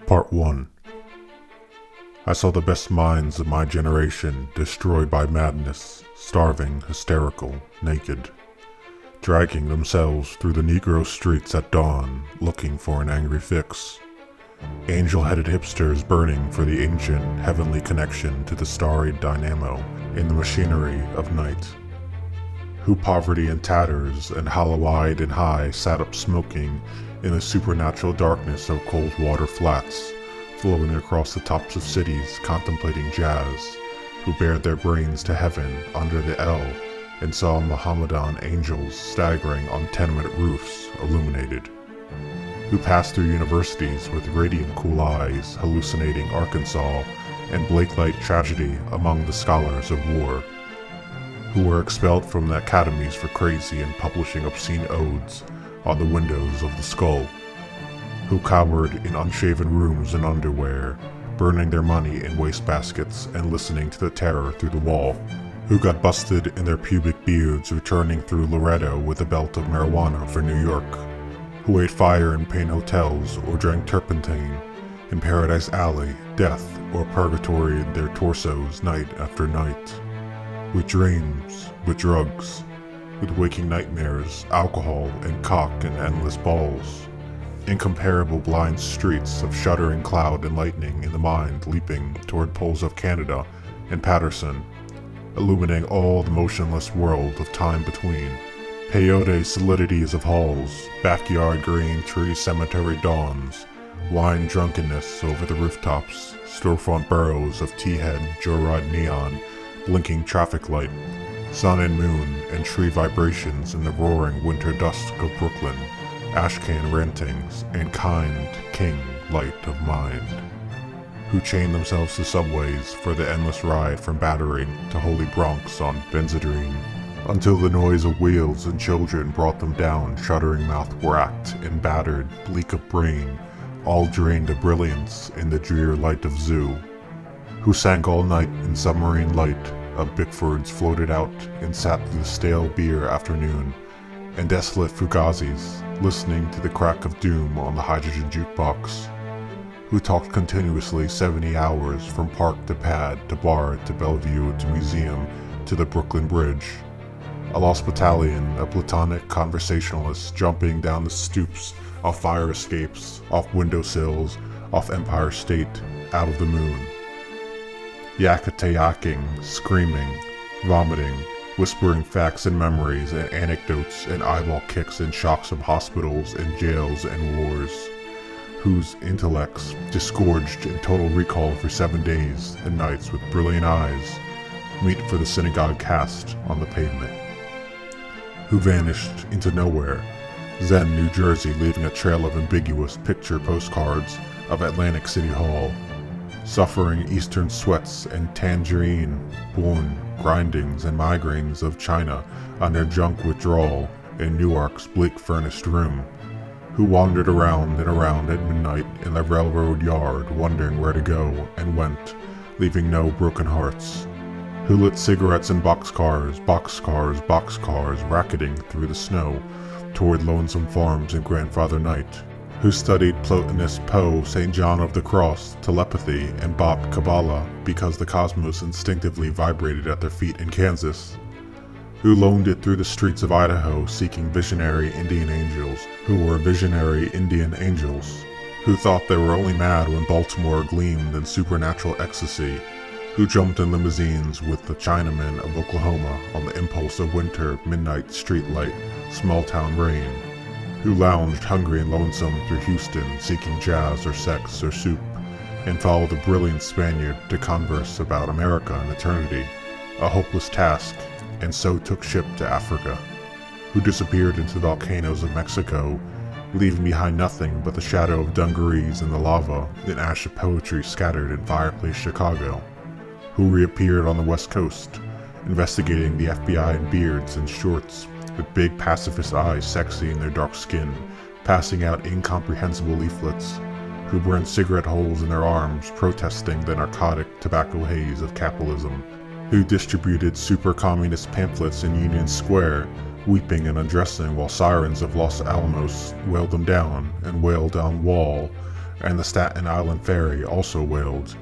Part 1. I saw the best minds of my generation destroyed by madness, starving, hysterical, naked, dragging themselves through the Negro streets at dawn, looking for an angry fix. Angel-headed hipsters burning for the ancient, heavenly connection to the starry dynamo in the machinery of night. Who poverty and tatters and hollow-eyed and high sat up smoking in the supernatural darkness of cold water flats, flowing across the tops of cities contemplating jazz, who bared their brains to heaven under the L and saw Mohammedan angels staggering on tenement roofs illuminated, who passed through universities with radiant cool eyes hallucinating Arkansas and Blake-light tragedy among the scholars of war, who were expelled from the academies for crazy and publishing obscene odes on the windows of the skull, who cowered in unshaven rooms in underwear, burning their money in wastebaskets and listening to the terror through the wall, who got busted in their pubic beards returning through Laredo with a belt of marijuana for New York, who ate fire in pain hotels or drank turpentine in Paradise Alley, death or purgatory in their torsos night after night, with dreams, with drugs, with waking nightmares, alcohol and cock and endless balls, incomparable blind streets of shuddering cloud and lightning in the mind leaping toward poles of Canada and Patterson, illuminating all the motionless world of time between, peyote solidities of halls, backyard green tree cemetery dawns, wine drunkenness over the rooftops, storefront burrows of tea-head joyride neon, blinking traffic light, sun and moon and tree vibrations in the roaring winter dusk of Brooklyn, ashcan rantings and kind king light of mind, who chained themselves to subways for the endless ride from Battery to Holy Bronx on Benzedrine, until the noise of wheels and children brought them down, shuddering mouth racked and battered, bleak of brain, all drained of brilliance in the drear light of zoo, who sank all night in submarine light of Bickfords floated out and sat through the stale beer afternoon and desolate fugazis, listening to the crack of doom on the hydrogen jukebox, who talked continuously 70 hours from park to pad to bar to Bellevue to museum to the Brooklyn Bridge, a lost battalion of platonic conversationalists jumping down the stoops, off fire escapes, off windowsills, off Empire State, out of the moon. Yakatayaking, screaming, vomiting, whispering facts and memories and anecdotes and eyeball kicks and shocks of hospitals and jails and wars, whose intellects, disgorged in total recall for 7 days and nights with brilliant eyes, meet for the synagogue cast on the pavement, who vanished into nowhere, Zen, New Jersey, leaving a trail of ambiguous picture postcards of Atlantic City Hall, suffering eastern sweats and tangerine-born grindings and migraines of China on their junk withdrawal in Newark's bleak furnished room, who wandered around and around at midnight in the railroad yard wondering where to go and went, leaving no broken hearts, who lit cigarettes in boxcars, racketing through the snow toward lonesome farms in Grandfather Night, who studied Plotinus, Poe, St. John of the Cross, telepathy, and Bob Kabbalah because the cosmos instinctively vibrated at their feet in Kansas, who loaned it through the streets of Idaho seeking visionary Indian angels who were visionary Indian angels, who thought they were only mad when Baltimore gleamed in supernatural ecstasy, who jumped in limousines with the Chinamen of Oklahoma on the impulse of winter midnight streetlight, small-town rain, who lounged hungry and lonesome through Houston seeking jazz or sex or soup, and followed the brilliant Spaniard to converse about America and eternity, a hopeless task, and so took ship to Africa, who disappeared into the volcanoes of Mexico, leaving behind nothing but the shadow of dungarees in the lava and ash of poetry scattered in fireplace Chicago, who reappeared on the West Coast, investigating the FBI in beards and shorts, with big pacifist eyes sexy in their dark skin, passing out incomprehensible leaflets, who burned cigarette holes in their arms protesting the narcotic tobacco haze of capitalism, who distributed super-communist pamphlets in Union Square, weeping and undressing while sirens of Los Alamos wailed them down and wailed down Wall, and the Staten Island ferry also wailed,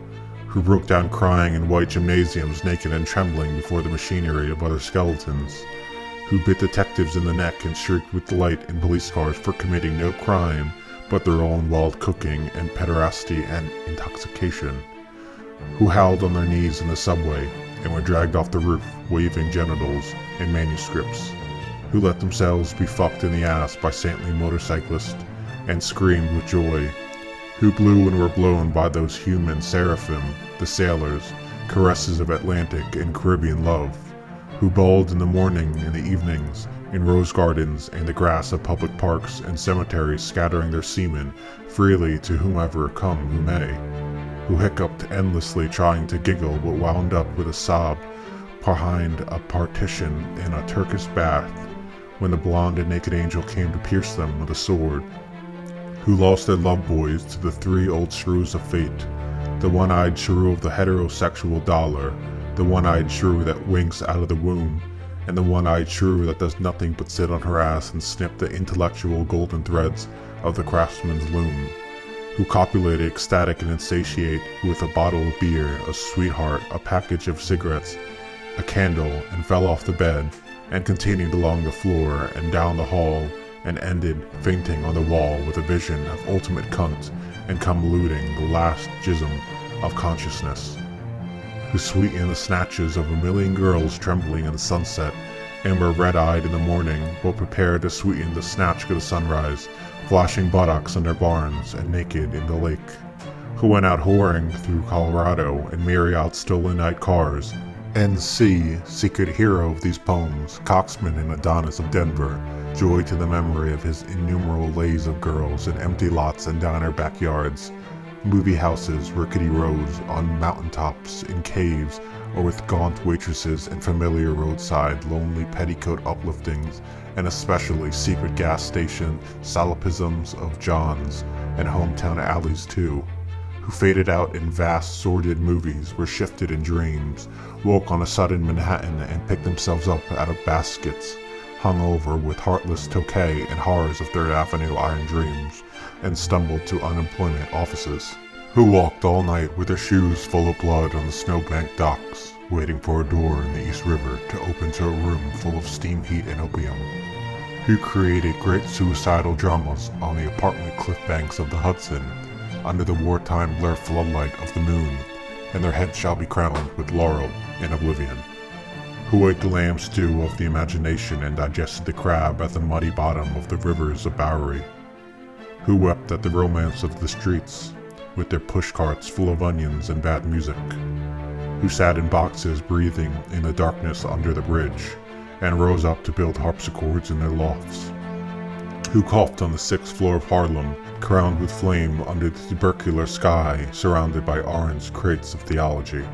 who broke down crying in white gymnasiums naked and trembling before the machinery of other skeletons, who bit detectives in the neck and shrieked with delight in police cars for committing no crime but their own wild cooking and pederasty and intoxication, who howled on their knees in the subway and were dragged off the roof waving genitals and manuscripts, who let themselves be fucked in the ass by saintly motorcyclists and screamed with joy, who blew and were blown by those human seraphim, the sailors, caresses of Atlantic and Caribbean love, who bawled in the morning and the evenings, in rose gardens and the grass of public parks and cemeteries, scattering their semen freely to whomever come who may, who hiccuped endlessly trying to giggle but wound up with a sob behind a partition in a Turkish bath when the blonde and naked angel came to pierce them with a sword, who lost their love boys to the three old shrews of fate, the one-eyed shrew of the heterosexual dollar, the one-eyed shrew that winks out of the womb, and the one-eyed shrew that does nothing but sit on her ass and snip the intellectual golden threads of the craftsman's loom, who copulated ecstatic and insatiate with a bottle of beer, a sweetheart, a package of cigarettes, a candle, and fell off the bed, and continued along the floor and down the hall, and ended fainting on the wall with a vision of ultimate cunt and convoluting the last jism of consciousness, who sweetened the snatches of a million girls trembling in the sunset and were red-eyed in the morning, but prepared to sweeten the snatch of the sunrise, flashing buttocks in their barns and naked in the lake, who went out whoring through Colorado in myriad stolen night cars. N.C., secret hero of these poems, Coxman and Adonis of Denver, joy to the memory of his innumerable lays of girls in empty lots and diner backyards, movie houses, rickety roads, on mountaintops, in caves, or with gaunt waitresses and familiar roadside lonely petticoat upliftings, and especially secret gas station salapisms of John's, and hometown alleys too, who faded out in vast sordid movies, were shifted in dreams, woke on a sudden Manhattan and picked themselves up out of baskets, hung over with heartless Tokay and horrors of 3rd Avenue iron dreams, and stumbled to unemployment offices, who walked all night with their shoes full of blood on the snowbank docks, waiting for a door in the East River to open to a room full of steam heat and opium, who created great suicidal dramas on the apartment cliff banks of the Hudson, under the wartime blur floodlight of the moon, and their heads shall be crowned with laurel in oblivion, who ate the lamb stew of the imagination and digested the crab at the muddy bottom of the rivers of Bowery, who wept at the romance of the streets, with their pushcarts full of onions and bad music, who sat in boxes breathing in the darkness under the bridge, and rose up to build harpsichords in their lofts, who coughed on the 6th floor of Harlem, crowned with flame under the tubercular sky, surrounded by orange crates of theology,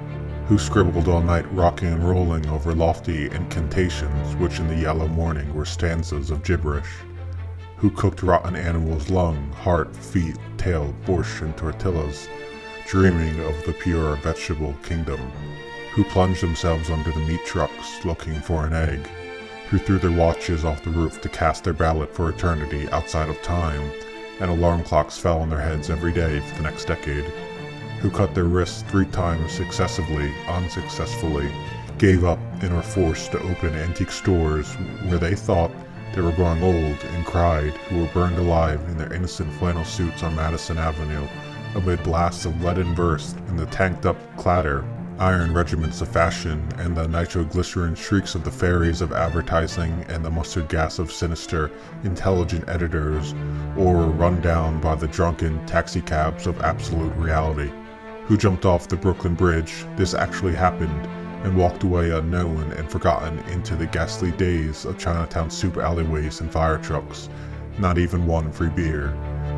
who scribbled all night rocking and rolling over lofty incantations which in the yellow morning were stanzas of gibberish, who cooked rotten animals' lung, heart, feet, tail, borscht, and tortillas, dreaming of the pure vegetable kingdom, who plunged themselves under the meat trucks looking for an egg, who threw their watches off the roof to cast their ballot for eternity outside of time, and alarm clocks fell on their heads every day for the next decade, who cut their wrists 3 times successively, unsuccessfully, gave up and were forced to open antique stores where they thought they were growing old, and cried, who were burned alive in their innocent flannel suits on Madison Avenue, amid blasts of leaden verse and the tanked-up clatter, iron regiments of fashion, and the nitroglycerin shrieks of the fairies of advertising and the mustard gas of sinister, intelligent editors, or run down by the drunken taxicabs of absolute reality, who jumped off the Brooklyn Bridge, this actually happened, and walked away unknown and forgotten into the ghastly days of Chinatown soup alleyways and fire trucks, not even one free beer,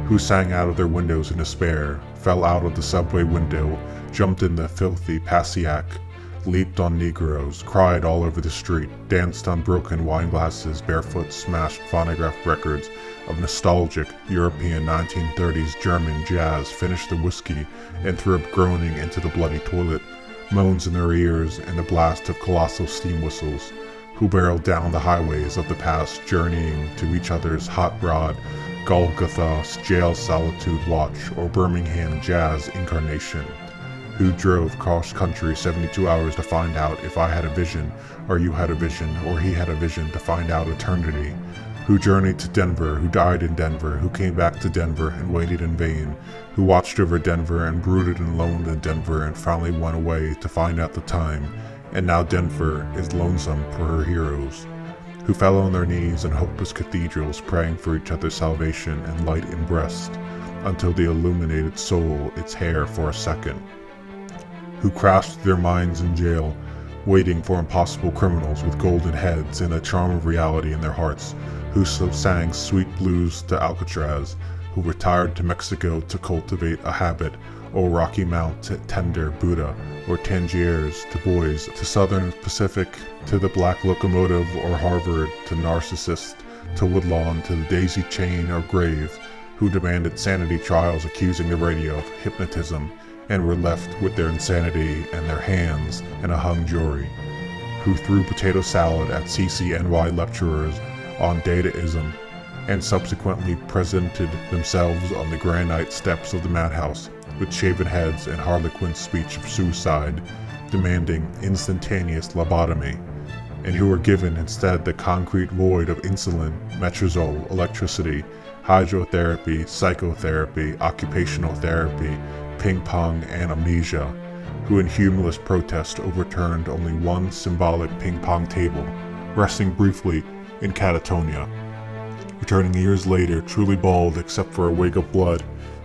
who sang out of their windows in despair, fell out of the subway window, jumped in the filthy Passaic, leaped on Negroes, cried all over the street, danced on broken wine glasses, barefoot smashed phonograph records of nostalgic European 1930s German jazz, finished the whiskey, and threw up groaning into the bloody toilet, moans in their ears and the blast of colossal steam whistles, who barreled down the highways of the past, journeying to each other's hot rod Golgotha's jail solitude watch, or Birmingham jazz incarnation? Who drove cross country 72 hours to find out if I had a vision, or you had a vision, or he had a vision to find out eternity? Who journeyed to Denver, who died in Denver, who came back to Denver and waited in vain, who watched over Denver and brooded and loaned in Denver and finally went away to find out the time, and now Denver is lonesome for her heroes, who fell on their knees in hopeless cathedrals praying for each other's salvation and light in breast, until the illuminated soul its hair for a second, who crashed their minds in jail, waiting for impossible criminals with golden heads and a charm of reality in their hearts, who sang sweet blues to Alcatraz, who retired to Mexico to cultivate a habit, or Rocky Mount to tender Buddha, or Tangiers to boys, to Southern Pacific, to the Black Locomotive, or Harvard to Narcissist, to Woodlawn, to the Daisy Chain or Grave, who demanded sanity trials accusing the radio of hypnotism, and were left with their insanity and their hands in a hung jury, who threw potato salad at CCNY lecturers on dataism, and subsequently presented themselves on the granite steps of the madhouse with shaven heads and harlequin speech of suicide, demanding instantaneous lobotomy, and who were given instead the concrete void of insulin, metrazole, electricity, hydrotherapy, psychotherapy, occupational therapy, ping pong, and amnesia, who in humorless protest overturned only one symbolic ping pong table, resting briefly in catatonia, returning years later truly bald except for a wig of blood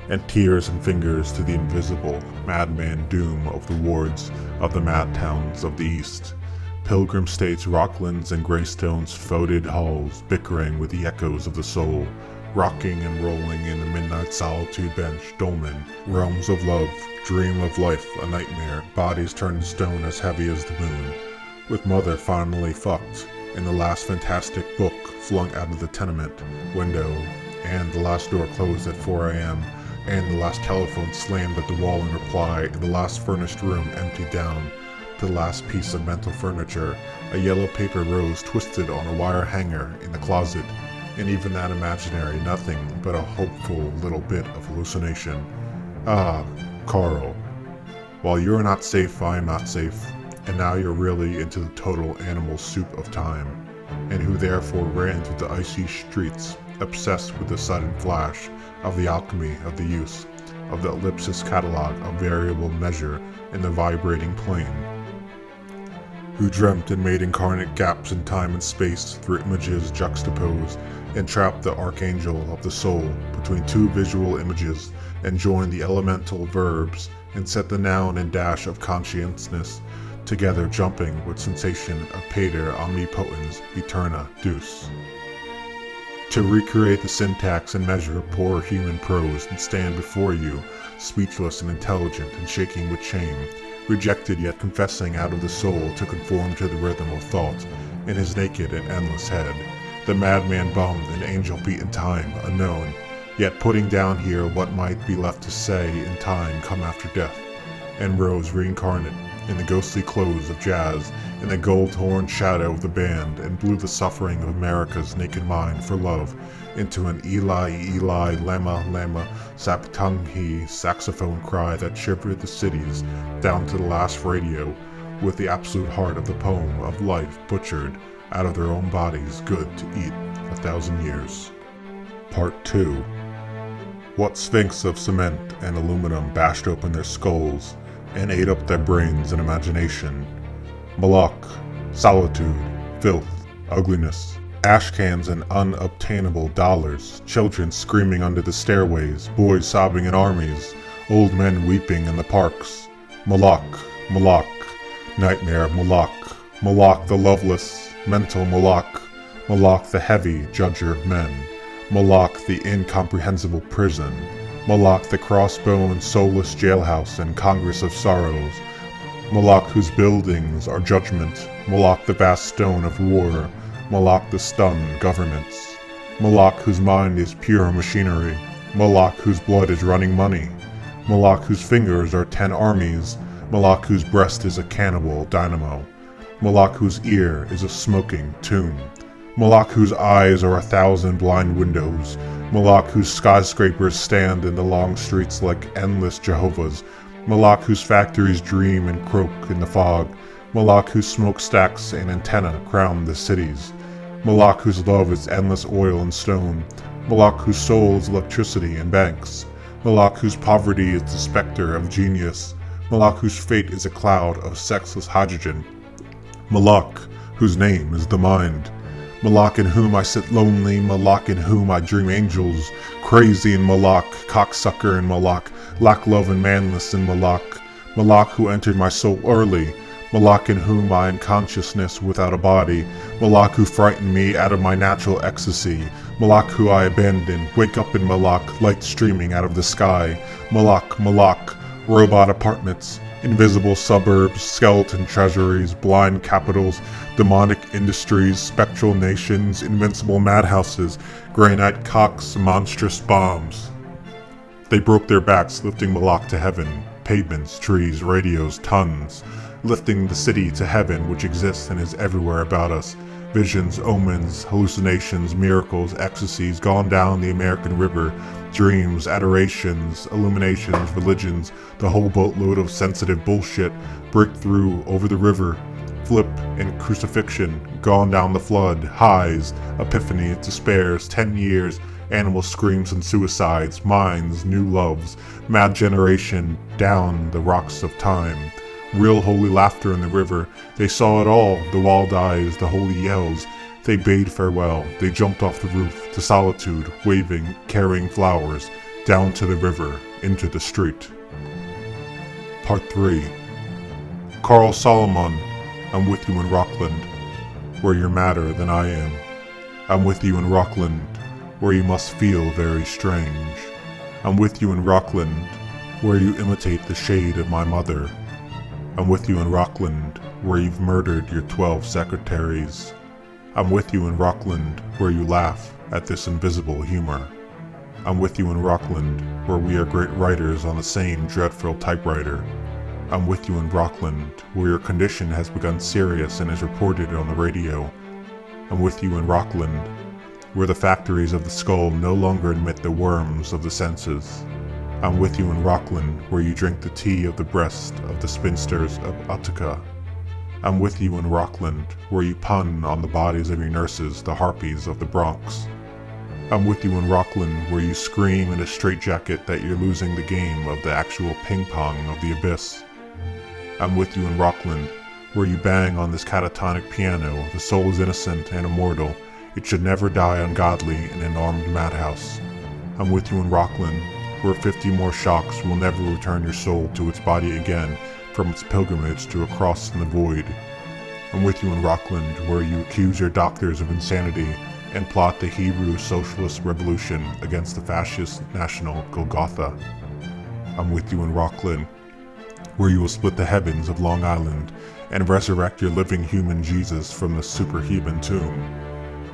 and tears and fingers to the invisible madman doom of the wards of the mad towns of the East. Pilgrim states, Rocklands, and Greystones, foetid halls, bickering with the echoes of the soul, rocking and rolling in the midnight solitude bench, dolmen, realms of love, dream of life, a nightmare, bodies turned to stone as heavy as the moon, with mother finally fucked, and the last fantastic book flung out of the tenement window, and the last door closed at 4 a.m., and the last telephone slammed at the wall in reply, and the last furnished room emptied down to the last piece of mental furniture, a yellow paper rose twisted on a wire hanger in the closet, and even that imaginary nothing but a hopeful little bit of hallucination. Ah, Carl, while you're not safe, I'm not safe, and now you're really into the total animal soup of time, and who therefore ran through the icy streets, obsessed with the sudden flash of the alchemy of the use of the ellipsis catalog of variable measure in the vibrating plane, who dreamt and made incarnate gaps in time and space through images juxtaposed, and trapped the archangel of the soul between two visual images, and joined the elemental verbs, and set the noun and dash of consciousness together, jumping with sensation of pater omnipotens eterna deus. To recreate the syntax and measure of poor human prose, and stand before you, speechless and intelligent and shaking with shame, rejected yet confessing out of the soul to conform to the rhythm of thought in his naked and endless head. The madman bummed an angel beat in time, unknown, yet putting down here what might be left to say in time come after death, and rose reincarnate in the ghostly clothes of jazz, in the gold-horn shadow of the band, and blew the suffering of America's naked mind for love into an Eli, Eli, Lama, Lama, Saptanghi saxophone cry that shivered the cities down to the last radio, with the absolute heart of the poem of life butchered out of their own bodies, good to eat 1,000 years. Part 2. What sphinx of cement and aluminum bashed open their skulls and ate up their brains and imagination? Moloch, solitude, filth, ugliness, ash cans and unobtainable dollars, children screaming under the stairways, boys sobbing in armies, old men weeping in the parks. Moloch, Moloch, nightmare Moloch, Moloch the loveless, mental Moloch, Moloch the heavy judger of men, Moloch the incomprehensible prison, Moloch the crossbone soulless jailhouse and congress of sorrows, Moloch whose buildings are judgment, Moloch the vast stone of war, Moloch the stunned governments, Moloch whose mind is pure machinery, Moloch whose blood is running money, Moloch whose fingers are 10 armies, Moloch whose breast is a cannibal dynamo, Moloch whose ear is a smoking tomb, Malak whose eyes are 1,000 blind windows, Malak whose skyscrapers stand in the long streets like endless Jehovah's, Malak whose factories dream and croak in the fog, Malak whose smokestacks and antenna crown the cities, Malak whose love is endless oil and stone, Malak whose soul is electricity and banks, Malak whose poverty is the specter of genius, Malak whose fate is a cloud of sexless hydrogen, Malak whose name is the mind, Malak in whom I sit lonely, Malak in whom I dream angels, crazy in Malak, cocksucker in Malak, lack love and manless in Malak, Malak who entered my soul early, Malak in whom I am consciousness without a body, Malak who frightened me out of my natural ecstasy, Malak who I abandoned, wake up in Malak, light streaming out of the sky, Malak, robot apartments, invisible suburbs, skeleton treasuries, blind capitals, demonic industries, spectral nations, invincible madhouses, granite cocks, monstrous bombs. They broke their backs lifting Malak to heaven, pavements, trees, radios, tons, lifting the city to heaven which exists and is everywhere about us. Visions, omens, hallucinations, miracles, ecstasies, gone down the American river, dreams, adorations, illuminations, religions, the whole boatload of sensitive bullshit, breakthrough over the river, flip and crucifixion, gone down the flood, highs, epiphany, despairs, 10 years, animal screams and suicides, minds, new loves, mad generation, down the rocks of time. Real holy laughter in the river. They saw it all, the wild eyes, the holy yells. They bade farewell. They jumped off the roof, to solitude, waving, carrying flowers, down to the river, into the street. Part 3. Carl Solomon, I'm with you in Rockland, where you're madder than I am. I'm with you in Rockland, where you must feel very strange. I'm with you in Rockland, where you imitate the shade of my mother. I'm with you in Rockland, where you've murdered your 12 secretaries. I'm with you in Rockland, where you laugh at this invisible humor. I'm with you in Rockland, where we are great writers on the same dreadful typewriter. I'm with you in Rockland, where your condition has begun serious and is reported on the radio. I'm with you in Rockland, where the factories of the skull no longer admit the worms of the senses. I'm with you in Rockland, where you drink the tea of the breast of the spinsters of Utica. I'm with you in Rockland, where you pun on the bodies of your nurses, the harpies of the Bronx. I'm with you in Rockland, where you scream in a straitjacket that you're losing the game of the actual ping-pong of the abyss. I'm with you in Rockland, where you bang on this catatonic piano, the soul is innocent and immortal, it should never die ungodly in an armed madhouse. I'm with you in Rockland, where 50 more shocks will never return your soul to its body again from its pilgrimage to a cross in the void. I'm with you in Rockland, where you accuse your doctors of insanity and plot the Hebrew socialist revolution against the fascist national Golgotha. I'm with you in Rockland, where you will split the heavens of Long Island and resurrect your living human Jesus from the superhuman tomb.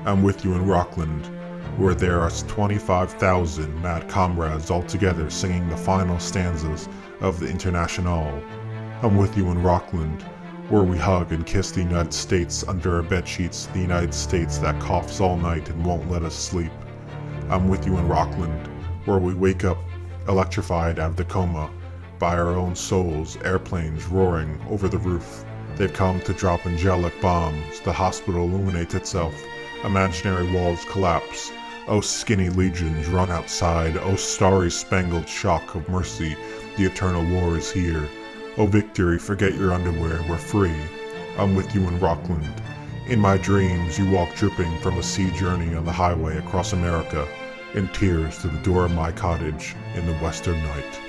I'm with you in Rockland, where there are 25,000 mad comrades all together singing the final stanzas of the Internationale. I'm with you in Rockland, where we hug and kiss the United States under our bedsheets, the United States that coughs all night and won't let us sleep. I'm with you in Rockland, where we wake up electrified out of the coma by our own souls, airplanes roaring over the roof. They've come to drop angelic bombs, the hospital illuminates itself, imaginary walls collapse. O skinny legions run outside, O starry spangled shock of mercy, the eternal war is here. O victory, forget your underwear, we're free. I'm with you in Rockland. In my dreams you walk dripping from a sea journey on the highway across America, in tears to the door of my cottage in the western night.